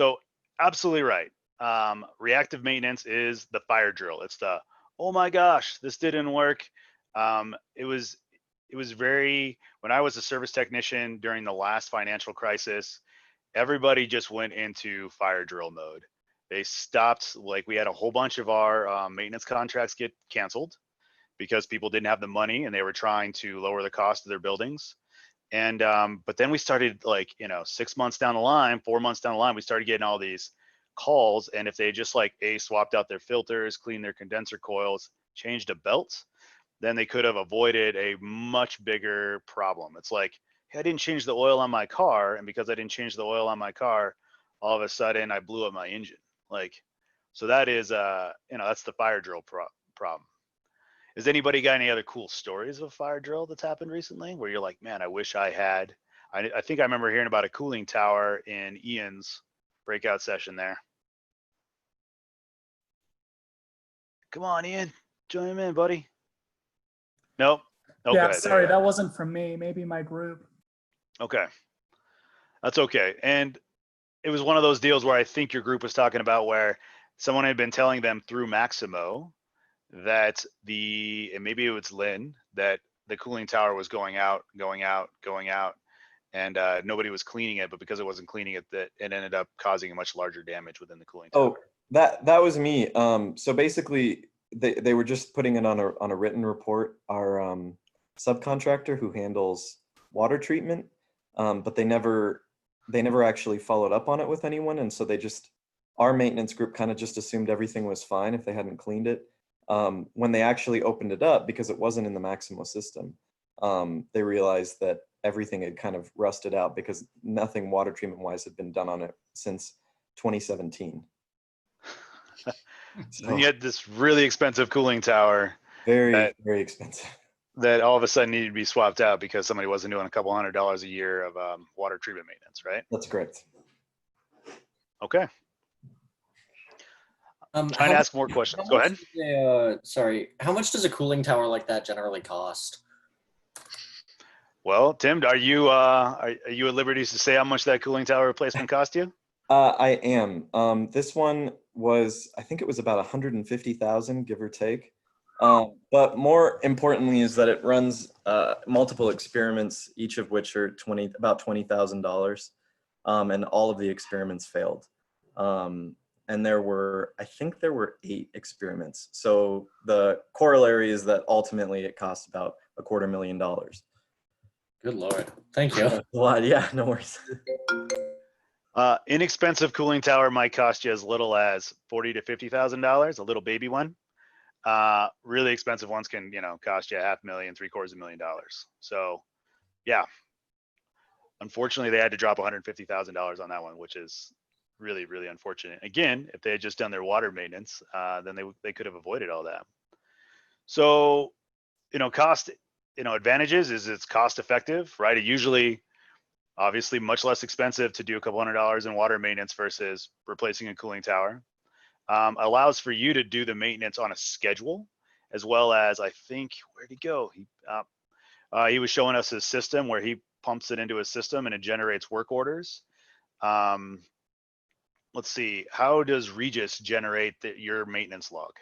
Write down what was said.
So absolutely right. Reactive maintenance is the fire drill. It's the, oh my gosh, this didn't work. It was very, when I was a service technician during the last financial crisis, everybody just went into fire drill mode. They stopped, like we had a whole bunch of our maintenance contracts get canceled because people didn't have the money and they were trying to lower the cost of their buildings. And but then we started, like, 6 months down the line, 4 months down the line, we started getting all these calls. And if they just like swapped out their filters, cleaned their condenser coils, changed a belt, then they could have avoided a much bigger problem. It's like, hey, I didn't change the oil on my car, and because I didn't change the oil on my car, all of a sudden I blew up my engine. Like, so that is that's the fire drill problem. Has anybody got any other cool stories of fire drill that's happened recently where you're like, man, I wish I had? I think I remember hearing about a cooling tower in Ian's breakout session there. Come on, Ian, join him in, buddy. Nope. Oh, yeah, sorry, that wasn't from me. Maybe my group. Okay, that's okay. And it was one of those deals where I think your group was talking about where someone had been telling them through Maximo that and maybe it was Lynn, that the cooling tower was going out, and nobody was cleaning it, but because it wasn't cleaning it, that it ended up causing a much larger damage within the cooling tower. Oh, that was me. So basically, they were just putting it on a written report. Our subcontractor who handles water treatment, but they never actually followed up on it with anyone, and so our maintenance group kind of just assumed everything was fine if they hadn't cleaned it. When they actually opened it up, because it wasn't in the Maximo system, they realized that everything had kind of rusted out because nothing water treatment wise had been done on it since 2017. So you had this really expensive cooling tower, very expensive, that all of a sudden needed to be swapped out because somebody wasn't doing a couple $100 a year of water treatment maintenance, right? That's correct. Okay. Trying to ask more questions. Go ahead. Sorry, how much does a cooling tower like that generally cost? Well, Tim, are you at liberty to say how much that cooling tower replacement cost you? I am. This one was, I think it was about 150,000, give or take. But more importantly is that it runs multiple experiments, each of which are about $20,000, and all of the experiments failed. And I think there were 8 experiments. So the corollary is that ultimately it costs about $250,000. Good Lord, thank you. A lot, yeah, no worries. Inexpensive cooling tower might cost you as little as $40,000 to $50,000, a little baby one. Really expensive ones can, cost you $500,000, $750,000. So, yeah. Unfortunately, they had to drop $150,000 on that one, which is really, really unfortunate. Again, if they had just done their water maintenance, then they could have avoided all that. So, cost, advantages is it's cost effective, right? It usually, obviously, much less expensive to do a couple $100 in water maintenance versus replacing a cooling tower. Allows for you to do the maintenance on a schedule, as well as, I think, where'd he go? He was showing us his system where he pumps it into his system and it generates work orders. Let's see, how does Regis generate your maintenance log?